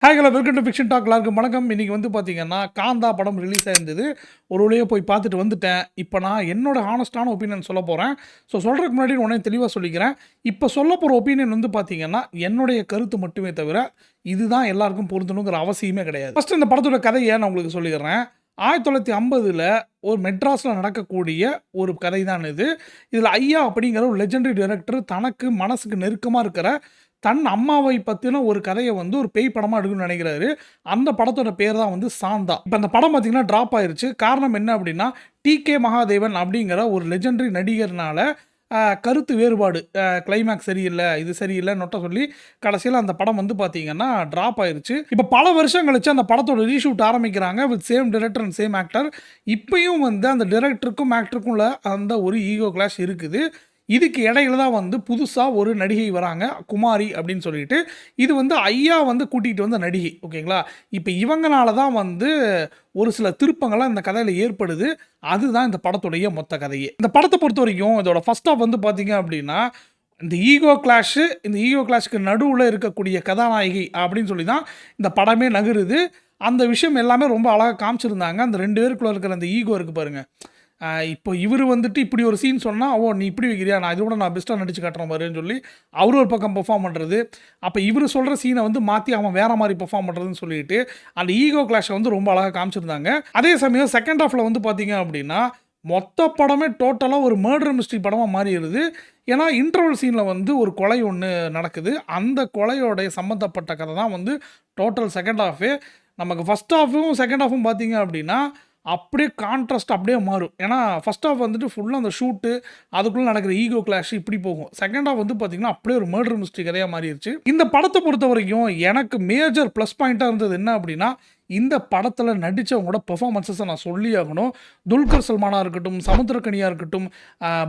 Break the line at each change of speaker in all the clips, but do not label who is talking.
Hi hello welcome to fiction talk. எல்லாருக்கும் வணக்கம். இன்றைக்கி வந்து பார்த்தீங்கன்னா காந்தா படம் ரிலீஸ் ஆயிருந்தது. ஒரு வழியாக போய் பார்த்துட்டு வந்துட்டேன். இப்போ நான் என்னோட ஹானஸ்டான ஒப்பீனியன் சொல்ல போகிறேன். சொல்கிறதுக்கு முன்னாடி உடனே தெளிவாக சொல்லிக்கிறேன். இப்போ சொல்ல போகிற ஒப்பீனியன் வந்து பார்த்தீங்கன்னா என்னுடைய கருத்து மட்டுமே தவிர இதுதான் எல்லாருக்கும் பொருந்தணுங்கிற அவசியமே கிடையாது. ஃபஸ்ட்டு இந்த படத்தோட கதையை நான் உங்களுக்கு சொல்லிக்கிறேன். 1950 ஒரு மெட்ராஸில் நடக்கக்கூடிய ஒரு கதை தான் இது. இதில் ஐயா அப்படிங்கிற ஒரு லெஜெண்டரி டைரக்டர் தனக்கு மனசுக்கு நெருக்கமாக இருக்கிற தன் அம்மாவை பற்றின ஒரு கதையை வந்து ஒரு பேய் படமாக எடுக்கணும்னு நினைக்கிறாரு. அந்த படத்தோட பேர் தான் வந்து சாந்தா. இப்போ அந்த படம் பார்த்தீங்கன்னா ட்ராப் ஆயிருச்சு. காரணம் என்ன அப்படின்னா டி.கே. மகாதேவன் அப்படிங்கிற ஒரு லெஜெண்டரி நடிகர்னால கருத்து வேறுபாடு, கிளைமேக்ஸ் சரியில்லை, இது சரியில்லை நொட்ட சொல்லி கடைசியில் அந்த படம் வந்து பார்த்தீங்கன்னா ட்ராப் ஆயிருச்சு. இப்போ பல வருஷம் கழிச்சு அந்த படத்தோட ரீஷூட் ஆரம்பிக்கிறாங்க with same director and same actor. இப்பயும் வந்து அந்த டிரெக்டருக்கும் ஆக்டருக்கும் உள்ள அந்த ஒரு ஈகோ கிளாஷ் இருக்குது. இதுக்கு இடையில தான் வந்து புதுசாக ஒரு நடிகை வராங்க, குமாரி அப்படின்னு சொல்லிட்டு. இது வந்து ஐயா வந்து கூட்டிகிட்டு வந்த நடிகை, ஓகேங்களா. இப்போ இவங்கனால தான் வந்து ஒரு சில திருப்பங்கள்லாம் இந்த கதையில் ஏற்படுது. அதுதான் இந்த படத்துடைய மொத்த கதையே. இந்த படத்தை பொறுத்த வரைக்கும் இதோட ஃபர்ஸ்ட் ஆஃப் வந்து பார்த்தீங்க அப்படின்னா இந்த ஈகோ கிளாஷுக்கு நடுவில் இருக்கக்கூடிய கதாநாயகி அப்படின்னு சொல்லி தான் இந்த படமே நகருது. அந்த விஷயம் எல்லாமே ரொம்ப அழகாக காமிச்சிருந்தாங்க. அந்த 2 பேருக்குள்ளே இருக்கிற அந்த ஈகோ இருக்குது பாருங்கள். இப்போ இவர் வந்துட்டு இப்படி ஒரு சீன் சொன்னால், ஓ நீ இப்படி வைக்கிறியா, நான் இதோட நான் பெஸ்ட்டாக நடிச்சு காட்டுறேன் பாருன்னு சொல்லி அவர் ஒரு பக்கம் பெர்ஃபார்ம் பண்ணுறது. அப்போ இவர் சொல்கிற சீனை வந்து மாற்றி அவன் வேறு மாதிரி பெர்ஃபார்ம் பண்ணுறதுன்னு சொல்லிட்டு அந்த ஈகோ கிளாஷை வந்து ரொம்ப அழகாக காமிச்சிருந்தாங்க. அதே சமயம் செகண்ட் ஹாஃபில் வந்து பார்த்தீங்க அப்படின்னா மொத்த படமே டோட்டலாக ஒரு மர்டர் மிஸ்ட்ரி படமாக மாறிடுது. ஏன்னா இன்டர்வல் சீனில் வந்து ஒரு கொலை ஒன்று நடக்குது. அந்த கொலையோடைய சம்மந்தப்பட்ட கதை தான் வந்து டோட்டல் செகண்ட் ஹாஃபு. நமக்கு ஃபஸ்ட் ஹாஃபும் செகண்ட் ஹாஃபும் பார்த்தீங்க அப்படின்னா அப்படியே கான்ட்ராஸ்ட் அப்படியே மாறும். ஏன்னா ஃபஸ்ட் ஹாஃப் வந்துட்டு ஃபுல்லாக அந்த ஷூட்டு அதுக்குள்ளே நடக்கிற ஈகோ கிளாஷ் இப்படி போகும். செகண்ட் ஹாஃப் வந்து பார்த்திங்கன்னா அப்படியே ஒரு மர்டர் மிஸ்ட்ரி கதையாக மாறிடுச்சு. இந்த படத்தை பொறுத்த வரைக்கும் எனக்கு மேஜர் ப்ளஸ் பாயிண்ட்டாக இருந்தது என்ன அப்படின்னா, இந்த படத்தில் நடித்தவங்களோட பெர்ஃபார்மன்ஸஸை நான் சொல்லி ஆகணும். துல்கர் சல்மானாக இருக்கட்டும், சமுத்திரக்கனியாக இருக்கட்டும்,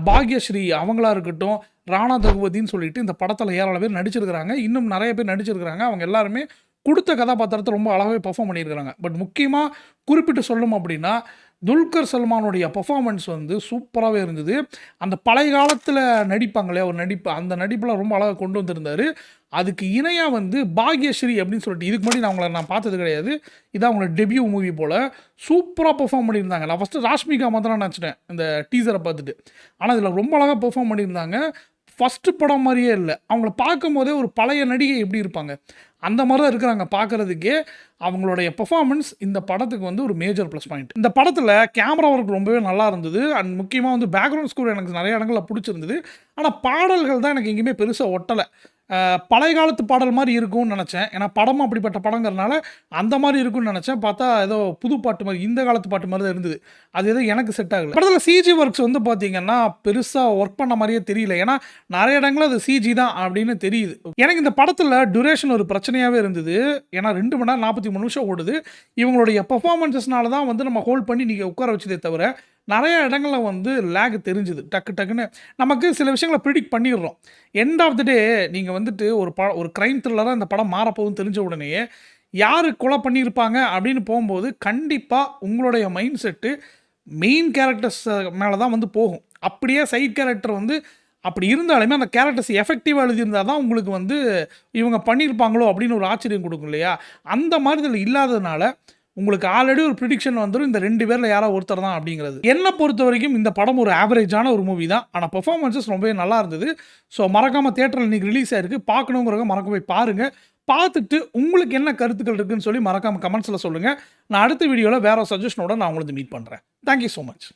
பாக்யஸ்ரீ அவங்களா இருக்கட்டும், ராணா தகுபதின்னு சொல்லிட்டு இந்த படத்தில் ஏராளம் பேர் நடிச்சிருக்கிறாங்க. இன்னும் நிறைய பேர் நடிச்சிருக்கிறாங்க. அவங்க எல்லாருமே கொடுத்த கதாபாத்திரத்தை ரொம்ப அழகாகவே பெர்ஃபார்ம் பண்ணியிருக்கிறாங்க. பட் முக்கியமாக குறிப்பிட்டு சொல்லணும் அப்படின்னா துல்கர் சல்மானுடைய பெர்ஃபார்மன்ஸ் வந்து சூப்பராகவே இருந்தது. அந்த பழைய காலத்தில் நடிப்பாங்களே ஒரு நடிப்பு, அந்த நடிப்பில் ரொம்ப அழகாக கொண்டு வந்திருந்தார். அதுக்கு இணையாக வந்து பாக்யஸ்ரீ அப்படின்னு சொல்லிட்டு இதுக்கு முன்னாடி நான் பார்த்தது கிடையாது. இதான் அவங்களோட டெபியூ மூவி போல் சூப்பராக பெர்ஃபார்ம் பண்ணியிருந்தாங்க. நான் ஃபஸ்ட்டு ராஷ்மிகா மாத்திரம் நினச்சிட்டேன் இந்த டீசரை பார்த்துட்டு. ஆனால் இதில் ரொம்ப அழகாக பெர்ஃபார்ம் பண்ணியிருந்தாங்க. ஃபஸ்ட்டு படம் மாதிரியே இல்லை. அவங்கள பார்க்கும் போதே ஒரு பழைய நடிகை எப்படி இருப்பாங்க அந்த மாதிரி தான் இருக்கிறாங்க பார்க்குறதுக்கே. அவங்களுடைய பெர்ஃபார்மன்ஸ் இந்த படத்துக்கு வந்து ஒரு மேஜர் ப்ளஸ் பாயிண்ட். இந்த படத்தில் கேமரா ஒர்க் ரொம்பவே நல்லா இருந்தது. அண்ட் முக்கியமாக வந்து பேக்ரவுண்ட் ஸ்கோர் எனக்கு நிறைய இடங்களில் பிடிச்சிருந்தது. ஆனால் பாடல்கள் தான் எனக்கு எங்கேயுமே பெருசாக ஒட்டலை. பழைய காலத்து பாடல் மாதிரி இருக்கும்னு நினச்சேன். ஏன்னா படமும் அப்படிப்பட்ட படங்கிறனால அந்த மாதிரி இருக்கும்னு நினச்சேன். பார்த்தா ஏதோ புது பாட்டு மாதிரி, இந்த காலத்து பாட்டு மாதிரி தான் இருந்தது. அது ஏதோ எனக்கு செட் ஆகலை. படத்தில் சிஜி ஒர்க்ஸ் வந்து பார்த்தீங்கன்னா பெருசாக ஒர்க் பண்ண மாதிரியே தெரியல. ஏன்னா நிறைய இடங்களில் அது சிஜி தான் அப்படின்னு தெரியுது. எனக்கு இந்த படத்தில் டியூரேஷன் ஒரு பிரச்சனையாகவே இருந்தது. ஏன்னா 2 மணி நேரம் 43 நிமிஷம் ஓடுது. இவங்களுடைய பெர்ஃபார்மன்ஸஸ்னால தான் வந்து நம்ம ஹோல்ட் பண்ணி நீங்கள் உட்கார வச்சதே தவிர நிறைய இடங்களில் வந்து லேக் தெரிஞ்சுது. டக்குன்னு நமக்கு சில விஷயங்களை ப்ரிடிக்ட் பண்ணிடுறோம். எண்ட் ஆஃப் த டே நீங்கள் வந்துட்டு ஒரு க்ரைம் த்ரில்லராக இந்த படம் மாறப்போகுதுன்னு தெரிஞ்ச உடனேயே யார் கொலை பண்ணியிருப்பாங்க அப்படின்னு போகும்போது கண்டிப்பாக உங்களுடைய மைண்ட் செட்டு மெயின் கேரக்டர்ஸ் மேலே தான் வந்து போகும். அப்படியே சைட் கேரக்டர் வந்து அப்படி இருந்தாலுமே அந்த கேரக்டர்ஸ் எஃபெக்டிவாக எழுதியிருந்தால் தான் உங்களுக்கு வந்து இவங்க பண்ணியிருப்பாங்களோ அப்படின்னு ஒரு ஆச்சரியம் கொடுக்கும் இல்லையா. அந்த மாதிரி இதில் இல்லாததுனால உங்களுக்கு ஆல்ரெடி ஒரு ப்ரிடிக்ஷன் வந்துடும் இந்த 2 பேரில் யாரோ ஒருத்தர் தான் அப்படிங்கிறது. என்னை பொறுத்த வரைக்கும் இந்த படம் ஒரு ஆவரேஜான ஒரு மூவி தான். ஆனால் பெர்ஃபார்மன்ஸஸ் ரொம்பவே நல்லா இருந்தது. மறக்காமல் தேட்டரில் இன்றைக்கி ரிலீஸ் ஆயிருக்கு. பார்க்கணுங்கிறவங்க மறக்க போய் பாருங்கள். பார்த்துட்டு உங்களுக்கு என்ன கருத்துக்கள் இருக்குதுன்னு சொல்லி மறக்காமல் கமெண்ட்ஸில் சொல்லுங்கள். நான் அடுத்த வீடியோவில் வேறு சஜஷனோட நான் உங்களுக்கு மீட் பண்ணுறேன். Thank you so much.